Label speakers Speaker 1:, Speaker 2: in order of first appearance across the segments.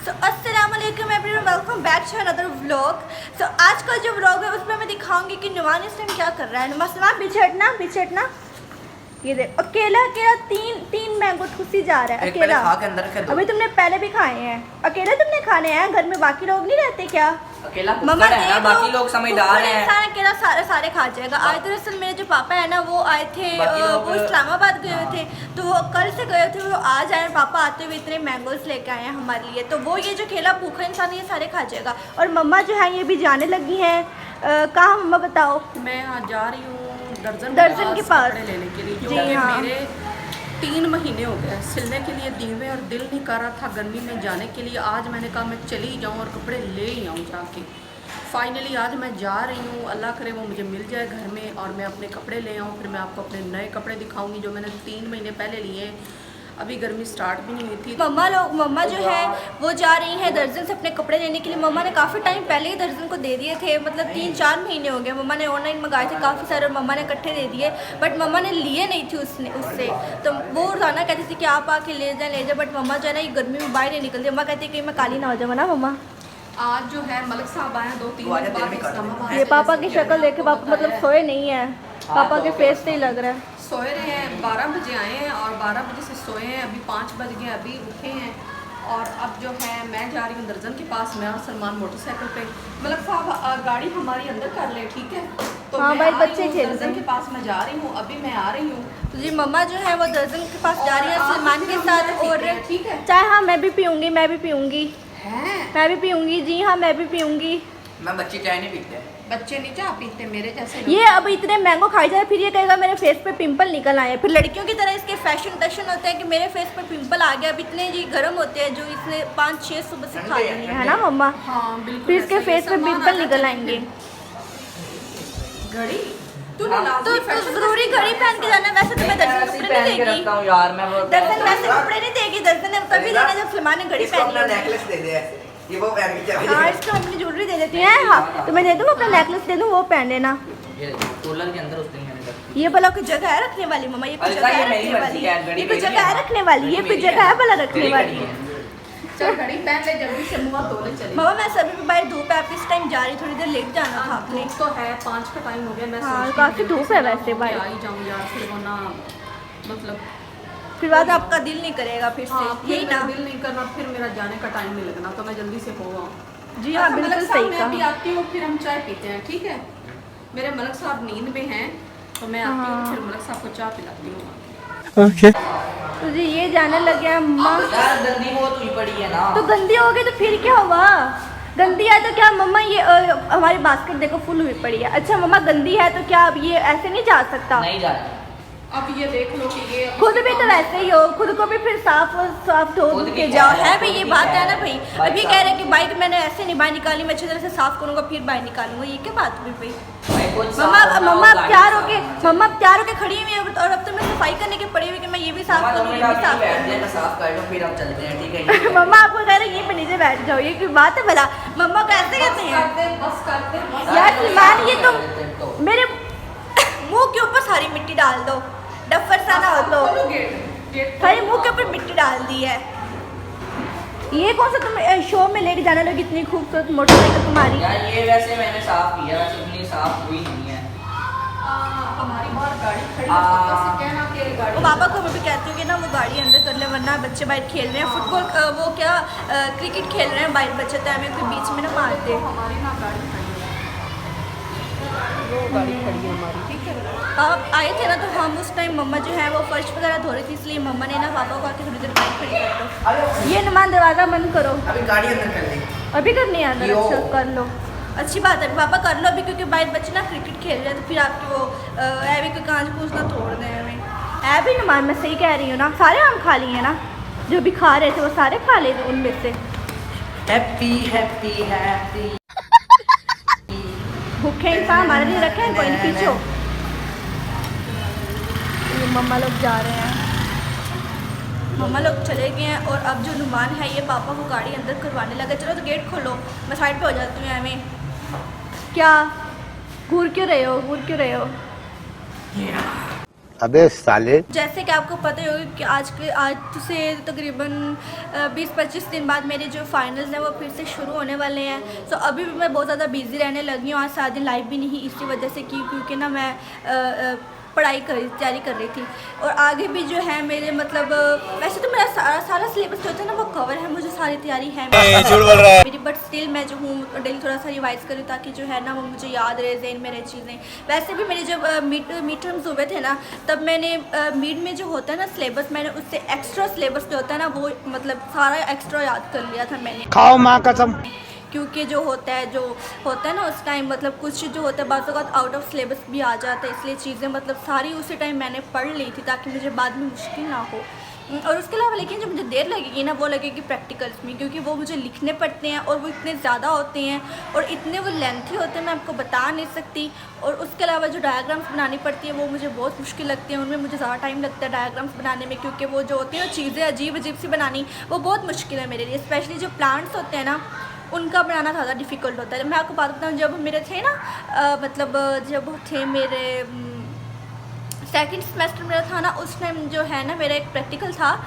Speaker 1: सो अस्सलाम वालेकुम everyone, welcome back to another vlog. So आज का जो व्लॉग है उसमें मैं दिखाऊंगी कि नुमान इस टाइम क्या कर रहा है। नुमान बिछड़ना ये देख, अकेला तीन मैंगो ठूसी जा रहा है अकेला।
Speaker 2: खा के अंदर रख दो।
Speaker 1: अभी तुमने पहले भी खाए हैं, अकेले तुमने खाने हैं, घर में बाकी लोग नहीं रहते क्या?
Speaker 2: अकेला कुकर है ना, बाकी लोग समझदार हैं।
Speaker 1: अकेला सारे खा जाएगा। आज दरअसल मेरे जो पापा है ना वो आए थे, वो इस्लामाबाद गए हुए थे, तो वो कल से गए थे, वो आज आए। पापा आते हुए इतने मैंगोज लेके आए हैं हमारे लिए, तो वो ये जो खेला भूखा इंसान ये सारे खा जाएगा। और मम्मा जो है ये भी जाने लगी हैं। कहाँ मम्मा बताओ?
Speaker 3: मैं आज जा रही हूँ
Speaker 1: दर्जन के पास
Speaker 3: कपड़े लेने के लिए,
Speaker 1: जी
Speaker 3: क्योंकि
Speaker 1: हाँ।
Speaker 3: मेरे 3 महीने हो गए सिलने के लिए दिए हुए और दिल नहीं कर रहा था गर्मी में जाने के लिए। आज मैंने कहा मैं चली जाऊँ और कपड़े ले ही आऊँ जाके। फाइनली आज मैं जा रही हूँ, अल्लाह करे वो मुझे मिल जाए घर में और मैं अपने कपड़े ले आऊँ। फिर मैं आपको अपने नए कपड़े दिखाऊँगी जो मैंने 3 महीने पहले लिए। अभी गर्मी स्टार्ट भी नहीं हुई थी।
Speaker 1: मम्मा जो है वो जा रही है दर्जन से अपने कपड़े लेने के लिए। मम्मा ने काफ़ी टाइम पहले ही दर्जन को दे दिए थे, मतलब 3-4 महीने हो गए। मम्मा ने ऑनलाइन मंगाए थे काफ़ी सारे और मम्मा ने इकट्ठे दे दिए, बट मम्मा ने लिए नहीं थे उससे। तो वो रोज़ाना कहती थी कि आप आके ले जाए, बट मम्मा जो है ना ये गर्मी में बाहर नहीं निकलती। मम्मा कहती है कि मैं काली ना हो जाऊँ ना मम्मा।
Speaker 3: आज जो है मलिक साहब आए 2-3 दिन बाद इस्लामाबाद।
Speaker 1: ये पापा की शक्ल देख के पापा मतलब सोए नहीं है, पापा के फेस से ही लग रहा है।
Speaker 3: सोए रहे हैं, 12 बजे आए हैं और 12 बजे से सोए हैं। अभी 5 बज गए, अभी उठे हैं। और अब जो है मैं जा रही हूँ दर्जन के पास, मैं और सलमान मोटरसाइकिल पे। मतलब साहब गाड़ी हमारी अंदर कर ले, ठीक है? तो
Speaker 1: हाँ
Speaker 3: मैं
Speaker 1: भाई,
Speaker 3: आ रही
Speaker 1: बच्चे
Speaker 3: हूँ
Speaker 1: खेल
Speaker 3: दर्जन के पास, मैं जा रही हूँ, अभी मैं आ रही हूँ।
Speaker 1: तो जी मम्मा जो है वो दर्जन के पास जा रही है सलमान के साथ। और
Speaker 3: ठीक है,
Speaker 1: चाहे हाँ मैं भी पीऊँगी
Speaker 3: हैं
Speaker 1: मैं भी पीऊँगी। जी हाँ मैं भी पीऊँगी।
Speaker 2: मैं बच्चे चाय नहीं पीते।
Speaker 3: बच्चे नहीं चाह पीते मेरे जैसे।
Speaker 1: ये अब इतने मैंगो खाई जाए फिर ये कहेगा मेरे फेस पे पिंपल निकल आए। फिर लड़कियों की तरह इसके फैशन होते हैं कि मेरे फेस पे पिंपल आ गया। अब इतने जी गर्म होते हैं जो इसने 5-6 सुबह से खा लिए है ना मम्मा।
Speaker 3: हाँ बिल्कुल,
Speaker 1: फिर इसके फेस पे पिंपल निकल आएंगे।
Speaker 3: घड़ी
Speaker 1: तो जरूरी घड़ी पहन के जाना। वैसे तो मैं दर्जन कपड़े नहीं देगी
Speaker 2: यार, मैं
Speaker 1: दर्जन वैसे कपड़े नहीं देगी। दर्जन ने तभी देना जब सलमान ने घड़ी पहनी होगी।
Speaker 2: नेकलेस दे दे ऐसे, ये वो पहन के चला
Speaker 1: हाँ इसको अपनी ज्वेलरी दे देती है। हाँ तो मैं दे दूँ अपना नेकलेस दे दूँ, वो पहन लेना।
Speaker 2: ये कूलर के अंदर उस दिन मैंने रखी।
Speaker 1: ये भला कोई जगह है रखने वाली मम्मा? ये कोई
Speaker 2: अच्छा,
Speaker 1: जगह
Speaker 2: ये
Speaker 1: है
Speaker 2: मेरी
Speaker 1: रखने
Speaker 2: मर्जी
Speaker 1: वाली?
Speaker 2: है, घड़ी
Speaker 1: ये कोई
Speaker 2: मेरी
Speaker 1: जगह है
Speaker 2: है।
Speaker 1: रखने वाली? ये
Speaker 2: घड़ी
Speaker 1: कोई
Speaker 2: मेरी
Speaker 1: जगह है भला
Speaker 2: है,
Speaker 1: रखने
Speaker 2: तेरी
Speaker 1: वाली?
Speaker 2: घड़ी है।
Speaker 3: चल घड़ी पहन ले, जल्दी से मुँह धोने चले।
Speaker 1: मम्मा मैं सभी पे बाहर धूप है, आप इस टाइम जा रही, थोड़ी देर लेट जाना था आपने।
Speaker 3: धूप तो है, 5 का टाइम हो गया। मैं
Speaker 1: हाँ,
Speaker 3: सोचती
Speaker 1: काफी
Speaker 3: हूँ
Speaker 1: धूप है वैसे
Speaker 3: मैं
Speaker 1: बाहर।
Speaker 3: आ ही जाऊँ यार, फिर वरना मतलब
Speaker 1: फिर बाद आपका दिल नहीं करेगा फिर से।
Speaker 3: हाँ, फिर
Speaker 1: यही
Speaker 3: मेरा
Speaker 1: ना?
Speaker 3: दिल नहीं करना, फिर मेरा जाने का टाइम नहीं लगना, तो मैं जल्दी से हो आऊँ।
Speaker 1: जी हाँ
Speaker 3: अच्छा,
Speaker 1: बिल्कुल
Speaker 3: मलक साहब,
Speaker 1: सही
Speaker 3: मैं भी
Speaker 1: कहा।
Speaker 3: आती हूँ, फिर हम चाय पीते हैं, ठीक है? मेरे मलक साहब नींद में हैं, तो मैं आती हूँ, फिर मलक साहब को चाय पिलाती हूँ।
Speaker 2: ओके।
Speaker 1: तो जी ये जाने लग गया मम्मा।
Speaker 2: यार गंदी बहुत हुई पड़ी है ना।
Speaker 1: तो गंदी हो गई तो फिर क्या हुआ? गंदी है तो क्या मम्मा? ये हमारी बास्केट देखो फुल हुई पड़ी है। अच्छा मम्मा गंदी है तो क्या अब ये ऐसे नहीं जा सकता?
Speaker 2: नहीं जाती।
Speaker 3: अब ये देख लो कि ये
Speaker 1: खुद भी तो वैसे ही हो, खुद को भी फिर साफ धो
Speaker 2: खुद
Speaker 1: के
Speaker 2: की
Speaker 1: जाओ।
Speaker 2: क्या
Speaker 1: है
Speaker 2: है,
Speaker 1: भाई
Speaker 2: खुद
Speaker 1: ये
Speaker 2: की
Speaker 1: बात
Speaker 2: क्या
Speaker 1: है ना
Speaker 2: है।
Speaker 1: भाई।
Speaker 2: बाइक
Speaker 1: अभी कह रहे हैं कि बाइक मैंने ऐसे नहीं बाहर निकाली, मैं अच्छी तरह से साफ करूंगा फिर बाहर निकालूंगा। ये क्या बात हुई भाई?
Speaker 2: भाई कुछ
Speaker 1: मम्मा
Speaker 2: साफ होना
Speaker 1: मम्मा
Speaker 2: हो,
Speaker 1: अब तैयार
Speaker 2: गाड़ी
Speaker 1: होके
Speaker 2: साफ
Speaker 1: मम्मा अब तैयार होके खड़ी हुई है और अब तो मैं सफाई करने की पड़ी हुई कि मैं ये भी साफ
Speaker 2: मम्मा
Speaker 1: करूँ
Speaker 2: तुमने
Speaker 1: ये भी
Speaker 2: कहा
Speaker 1: साफ
Speaker 2: बैठ
Speaker 1: करूँ।
Speaker 2: जाए, मैं साफ कर लूँ, फिर हम चलते हैं, ठीक है?
Speaker 1: मम्मा आपको कह रहे हैं यहीं पे नीचे बैठ जाओ, ये कोई बात है भला? मम्मा को ऐसे कहते हैं?
Speaker 3: बस करते बस।
Speaker 1: यार सलमान ये तुम मेरे मुंह के ऊपर सारी मिट्टी डाल दो, डफर सा ना हो तो।
Speaker 3: खोलो गेट
Speaker 1: सारे मुंह के ऊपर मिट्टी डाल दी है। ये कौन सा तुम शो में लेके जाने लोग? इतनी खूबसूरत मोटरसाइकिल तुम्हारी।
Speaker 2: यार ये वैसे मैंने साफ किया, वैसे उतनी साफ हुई नहीं है।
Speaker 3: हमारी बाहर गाड़ी खड़ी है, पक्का से कहना कि गाड़ी।
Speaker 1: वो पापा को मैं भी कहती हूँ कि ना वो गाड़ी अंदर कर ले, वरना बच्चे बाहर खेल रहे हैं फुटबॉल, वो क्या क्रिकेट खेल रहे हैं बाहर बच्चे, तो हमें कोई बीच में ना मार दे।
Speaker 3: हमारी ना गाड़ी खड़ी है, वो गाड़ी खड़ी है हमारी, ठीक है?
Speaker 1: आप आए थे ना तो हम उस टाइम मम्मा जो है वो फर्श वगैरह धो रही थी, इसलिए मम्मा ने ना पापा को आके थोड़ी देर बाइक खड़ी कर दो। ये नुमान दरवाज़ा बंद करो।
Speaker 2: अभी गाड़ी अंदर कर ले।
Speaker 1: अभी करनी है अंदर?
Speaker 2: यो।
Speaker 1: अच्छा कर लो, अच्छी बात है पापा कर लो अभी, क्योंकि बाहर बच्चे ना क्रिकेट खेल रहे हैं तो फिर आपकी वो ऐवी कोई कांच कूच ना तोड़ दें हमें। है भी नुमान, मैं सही कह रही हूँ ना? सारे आम खा लिए ना जो भी खा रहे थे, वो सारे खा लिए थे उनमें से।
Speaker 2: Happy happy happy.
Speaker 1: भूखे इंसान हमारे लिए रखे हैं, कोई नहीं पीछो। ये मम्मा लोग जा रहे हैं, मम्मा लोग चले गए हैं। और अब जो नुमान है ये पापा को गाड़ी अंदर करवाने लगा। चलो तो गेट खोलो, मैं साइड पे हो जाती हूँ। हमें क्या घूर क्यों रहे हो?
Speaker 4: अबे साले।
Speaker 1: जैसे कि आपको पता ही होगा कि आज से तकरीबन 20-25 दिन बाद मेरे जो फाइनल्स हैं वो फिर से शुरू होने वाले हैं। तो अभी भी मैं बहुत ज़्यादा बिज़ी रहने लगी हूँ। आज सारा दिन लाइव भी नहीं इसी वजह से क्योंकि ना मैं तैयारी कर रही थी। और आगे भी जो है मेरे मतलब वैसे तो मेरा सारा सिलेबस जो होता है ना वो कवर है, मुझे सारी तैयारी है मेरी, बट स्टिल मैं जो हूँ डेली थोड़ा सा रिवाइज करूँ ताकि जो है ना वो मुझे याद रहे ज़हन में रहे चीज़ें। वैसे भी मेरे जब मिड टर्म्स हुए थे ना तब मैंने मिड में जो होता है ना सिलेबस, मैंने उससे एक्स्ट्रा सिलेबस जो होता है ना वो मतलब सारा एक्स्ट्रा याद कर लिया था मैंने।
Speaker 4: खाओ माँ कसम।
Speaker 1: क्योंकि जो होता है ना उस टाइम मतलब कुछ जो होता है बात आउट ऑफ सिलेबस भी आ जाता है, इसलिए चीज़ें मतलब सारी उसी टाइम मैंने पढ़ ली थी ताकि मुझे बाद में मुश्किल ना हो। और उसके अलावा लेकिन जो मुझे देर लगेगी ना वो लगेगी प्रैक्टिकल्स में, क्योंकि वो मुझे लिखने पड़ते हैं और वो इतने ज़्यादा होते हैं और इतने वो लेंथी होते हैं मैं आपको बता नहीं सकती। और उसके अलावा जो डायग्राम्स बनानी पड़ती है वो मुझे बहुत मुश्किल लगती है, उनमें मुझे ज़्यादा टाइम लगता है डायग्राम्स बनाने में, क्योंकि वो जो होती हैं चीज़ें अजीब सी बनानी वो बहुत मुश्किल है मेरे लिए। स्पेशली जो प्लांट्स होते हैं ना उनका बनाना ज़्यादा डिफ़िकल्ट होता है। मैं आपको बात बताऊँ, जब मेरे थे ना मतलब जब थे मेरे सेकंड सेमेस्टर मेरा था ना उस टाइम जो है ना मेरा एक प्रैक्टिकल था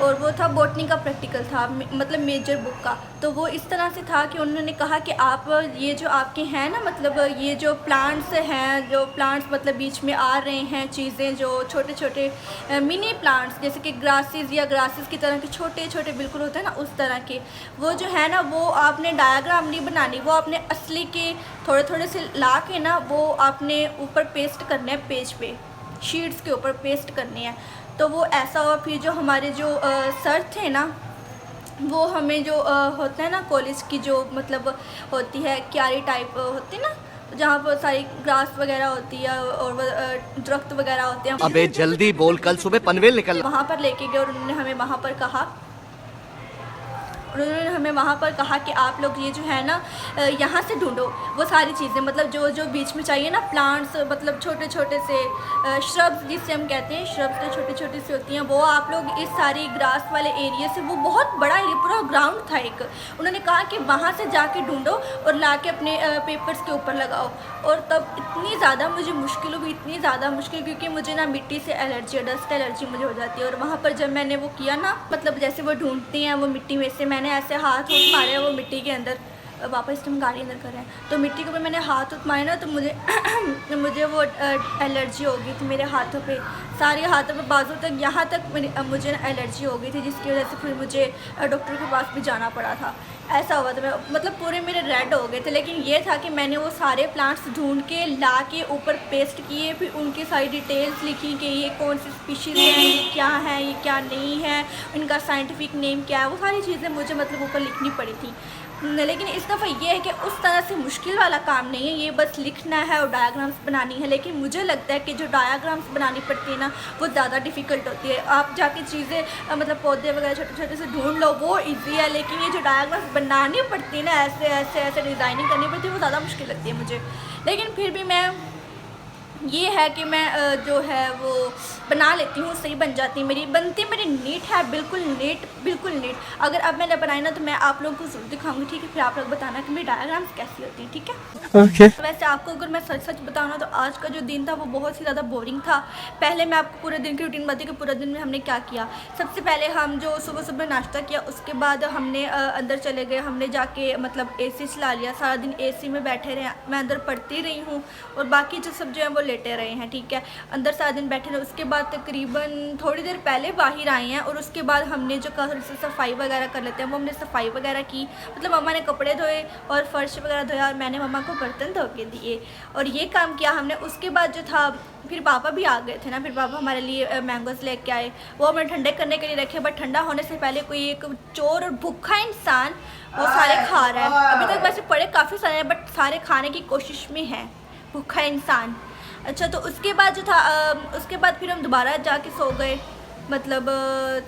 Speaker 1: और वो था बॉटनी का प्रैक्टिकल था, मतलब मेजर बुक का। तो वो इस तरह से था कि उन्होंने कहा कि आप ये जो आपके हैं ना मतलब ये जो प्लांट्स हैं, जो प्लांट्स मतलब बीच में आ रहे हैं चीज़ें जो छोटे छोटे मिनी प्लांट्स जैसे कि ग्रासेस की तरह के छोटे छोटे बिल्कुल होते हैं ना उस तरह के, वो जो है ना वो आपने डायग्राम नहीं बनानी, वो आपने असली के थोड़े थोड़े से ला के ना वो आपने ऊपर पेस्ट करने हैं, पेज पे शीट्स के ऊपर पेस्ट करनी है। तो वो ऐसा हुआ। फिर जो हमारे जो सर थे ना वो हमें जो होता है ना कॉलेज की जो मतलब होती है क्यारी टाइप होती है ना जहाँ पर सारी ग्रास वगैरह होती है और दरख्त वगैरह होते हैं।
Speaker 5: अबे जल्दी बोल, कल सुबह पनवेल निकल।
Speaker 1: वहाँ पर लेके गए और उन्होंने हमें वहाँ पर कहा कि आप लोग ये जो है ना यहाँ से ढूंढो वो सारी चीज़ें मतलब जो बीच में चाहिए ना प्लांट्स मतलब छोटे छोटे से श्रब्स जिससे हम कहते हैं, श्रब्स तो छोटी छोटी सी होती हैं, वो आप लोग इस सारी ग्रास वाले एरिया से, वो बहुत बड़ा एरिया पूरा ग्राउंड था एक, उन्होंने कहा कि वहाँ से जाके ढूंढो और ला के अपने पेपर्स के ऊपर लगाओ। और तब इतनी ज़्यादा मुझे मुश्किल हुई, इतनी ज़्यादा मुश्किल, क्योंकि मुझे ना मिट्टी से एलर्जी है, डस्ट एलर्जी मुझे हो जाती है। और वहाँ पर जब मैंने वो किया ना मतलब जैसे वो ढूंढते हैं वो मिट्टी में से, मैंने ऐसे हाथ मारे वो मिट्टी के अंदर, वापस हम गाड़ी अंदर कर रहे हैं तो मिट्टी के ऊपर मैंने हाथ मारे ना तो मुझे वो एलर्जी हो गई थी मेरे हाथों पे, सारे हाथों पे बाजू तक, यहाँ तक मुझे एलर्जी हो गई थी, जिसकी वजह से फिर मुझे डॉक्टर के पास भी जाना पड़ा था। ऐसा हुआ था, मैं मतलब पूरे मेरे रेड हो गए थे। लेकिन ये था कि मैंने वो सारे प्लांट्स ढूंढ के ला के ऊपर पेस्ट किए, फिर उनकी सारी डिटेल्स लिखी कि ये कौन सी स्पीशीज़ है, ये क्या है, ये क्या नहीं है, इनका साइंटिफिक नेम क्या है, वो सारी चीज़ें मुझे मतलब ऊपर लिखनी पड़ी थी। लेकिन इस दफ़ा ये है कि उस तरह से मुश्किल वाला काम नहीं है, ये बस लिखना है और डायग्राम्स बनानी है। लेकिन मुझे लगता है कि जो डायग्राम्स बनानी पड़ती है ना वो ज़्यादा डिफ़िकल्ट होती है। आप जाके चीज़ें मतलब पौधे वगैरह छोटे छोटे से ढूंढ लो वो इजी है, लेकिन ये जो डायग्राम्स बनानी पड़ती है ना ऐसे ऐसे ऐसे डिज़ाइनिंग करनी पड़ती है वो ज़्यादा मुश्किल लगती है मुझे। लेकिन फिर भी मैं ये है कि मैं जो है वो बना लेती हूँ, सही बन जाती है मेरी, बनती मेरी नीट है, बिल्कुल नीट। अगर अब मैंने बनाई ना तो मैं आप लोगों को ज़रूर दिखाऊंगी, ठीक है? फिर आप लोग बताना कि मेरी डायग्राम्स कैसी होती हैं, ठीक है?
Speaker 4: ओके।
Speaker 1: वैसे आपको अगर मैं सच बताऊँ ना तो आज का जो दिन था वो बहुत ही ज़्यादा बोरिंग था। पहले मैं आपको पूरे दिन की रूटीन बताती कि पूरे दिन में हमने क्या किया। सबसे पहले हम जो सुबह नाश्ता किया, उसके बाद हमने अंदर चले गए, हमने जाके मतलब AC चला लिया, सारा दिन AC में बैठे रहे, मैं अंदर पढ़ती रही हूँ और बाकी जो सब जो है वो लेटे रहे हैं, ठीक है? अंदर सारा दिन बैठे रहे। उसके बाद तकरीबन थोड़ी देर पहले बाहर आए हैं और उसके बाद हमने जो कहा थोड़ी सी सफाई वगैरह कर लेते हैं, वो हमने सफाई वगैरह की, मतलब मम्मा ने कपड़े धोए और फर्श वगैरह धोया और मैंने मम्मा को बर्तन धो के दिए और ये काम किया हमने। उसके बाद जो था फिर पापा भी आ गए थे ना, फिर पापा हमारे लिए मैंगोज़ लेके आए, वो हमने ठंडे करने के लिए रखे, बट ठंडा होने से पहले कोई एक चोर और भूखा इंसान वो सारे खा रहा है। अभी तक वैसे पड़े काफ़ी सारे हैं बट सारे खाने की कोशिश में है भूखा इंसान। अच्छा, तो उसके बाद जो था उसके बाद फिर हम दोबारा जाके सो गए, मतलब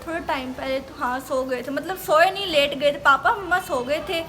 Speaker 1: थोड़ा टाइम पहले तो हाँ सो गए थे, मतलब सोए नहीं, लेट गए थे, पापा मम्मा सो गए थे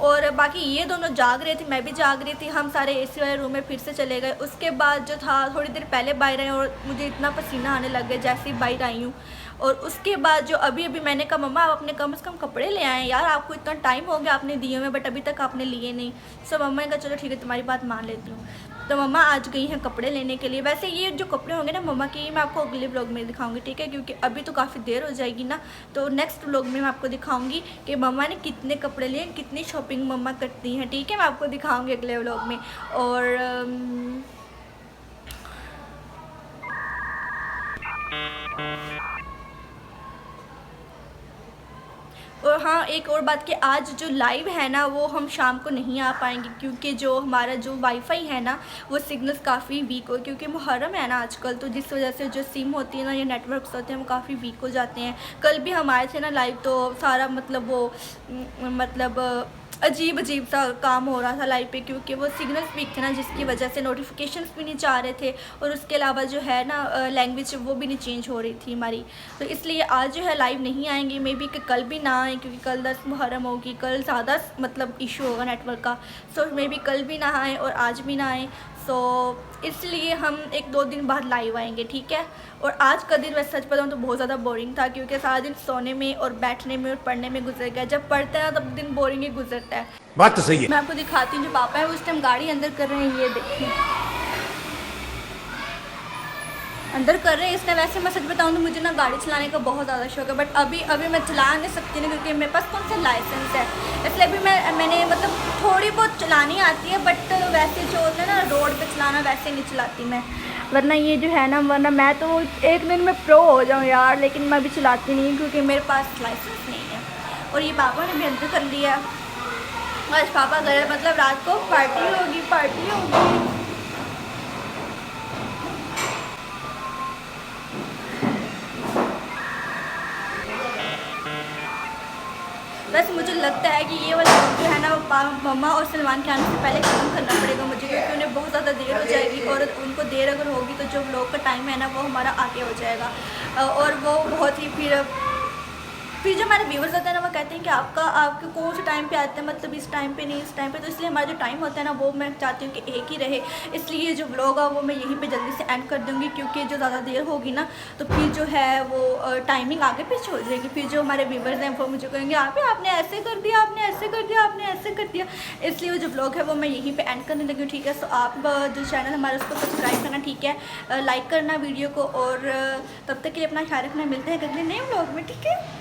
Speaker 1: और बाकी ये दोनों जाग रहे थे, मैं भी जाग रही थी। हम सारे AC वाले रूम में फिर से चले गए। उसके बाद जो था थोड़ी देर पहले बाहर आए और मुझे इतना पसीना आने लग गया जैसे ही बाहर आई हूँ और उसके बाद जो अभी अभी मैंने कहा मम्मा आप अपने कम से कम कपड़े ले आएँ यार, आपको इतना टाइम हो गया आपने दिए हुए बट अभी तक आपने लिए नहीं। सो मम्मा ने कहा चलो ठीक है तुम्हारी बात मान लेती हूँ। तो मम्मा आज गई हैं कपड़े लेने के लिए। वैसे ये जो कपड़े होंगे ना मम्मा के, मैं आपको अगले व्लॉग में दिखाऊंगी, ठीक है, क्योंकि अभी तो काफ़ी देर हो जाएगी ना, तो नेक्स्ट व्लॉग में मैं आपको दिखाऊंगी कि मम्मा ने कितने कपड़े लिए, कितनी शॉपिंग मम्मा करती हैं, ठीक है, मैं आपको दिखाऊंगी अगले व्लॉग में। और हाँ एक और बात कि आज जो लाइव है ना वो हम शाम को नहीं आ पाएंगे, क्योंकि जो हमारा जो वाईफाई है ना वो सिग्नल्स काफ़ी वीक हो, क्योंकि मुहर्रम है ना आजकल, तो जिस वजह से जो सिम होती है ना या नेटवर्क्स होते हैं वो काफ़ी वीक हो जाते हैं। कल भी हम आए थे ना लाइव तो सारा मतलब वो अजीब सा काम हो रहा था लाइव पे, क्योंकि वो सिग्नल्स वीक थे ना, जिसकी वजह से नोटिफिकेशंस भी नहीं जा रहे थे और उसके अलावा जो है ना लैंग्वेज वो भी नहीं चेंज हो रही थी हमारी। तो इसलिए आज जो है लाइव नहीं आएंगे, मे बी कि कल भी ना आए, क्योंकि कल 10 मुहर्रम होगी, कल ज़्यादा मतलब इशू होगा नेटवर्क का। सो मे बी कल भी ना आए और आज भी ना आए। सो इसलिए हम 1-2 दिन बाद लाइव आएंगे, ठीक है। और आज का दिन वैसे सच बताऊँ तो बहुत ज़्यादा बोरिंग था, क्योंकि सारा दिन सोने में और बैठने में और पढ़ने में गुजर गया। जब पढ़ते हैं तब दिन बोरिंग ही गुजरता है।
Speaker 5: बात तो सही है।
Speaker 1: मैं आपको दिखाती हूँ जो पापा है उस टाइम गाड़ी अंदर कर रहे हैं, ये देखिए अंदर कर रहे हैं इसने। वैसे मैं सच बताऊँ तो मुझे ना गाड़ी चलाने का बहुत ज़्यादा शौक है, बट अभी मैं चला नहीं सकती ना, क्योंकि मेरे पास कौन सा लाइसेंस है, इसलिए अभी मैंने मतलब थोड़ी बहुत चलानी आती है, बट वैसे जो होता है ना रोड पे चलाना वैसे नहीं चलाती मैं। वरना ये जो है ना, वरना मैं तो एक दिन में प्रो हो जाऊँ यार, लेकिन मैं अभी चलाती नहीं क्योंकि मेरे पास लाइसेंस नहीं है। और ये पापा ने भी अंदर कर लिया। आज पापा गए, मतलब रात को पार्टी होगी। वैसे मुझे लगता है कि ये वाला जो है ना मम्मा और सलमान के आने से पहले ख़त्म करना पड़ेगा मुझे, क्योंकि उन्हें बहुत ज़्यादा देर हो जाएगी और उनको देर अगर होगी तो जो व्लॉग का टाइम है ना वो हमारा आगे हो जाएगा। और वो बहुत ही फिर जो हमारे व्यूवर्स होते हैं ना वो कहते हैं कि आपके कौन से टाइम पे आते हैं, मतलब इस टाइम पे नहीं इस टाइम पे, तो इसलिए हमारा जो टाइम होता है ना वो मैं चाहती हूँ कि एक ही रहे। इसलिए जो व्लॉग है वो मैं यहीं पे जल्दी से एंड कर दूँगी, क्योंकि जो ज़्यादा देर होगी ना तो फिर जो है वो टाइमिंग आगे पीछे हो जाएगी। फिर जो हमारे व्यूवर्स हैं वो मुझे कहेंगे आपने ऐसे कर दिया, आपने ऐसे कर दिया, आपने ऐसे कर दिया। इसलिए जो व्लॉग है वो मैं यहीं पर एंड करने लगी हूँ, ठीक है। सो आप जो चैनल हमारा उसको सब्सक्राइब करना, ठीक है, लाइक करना वीडियो को, और तब तक के लिए अपना ख्याल रखना। मिलते हैं अगले नए व्लॉग में, ठीक है।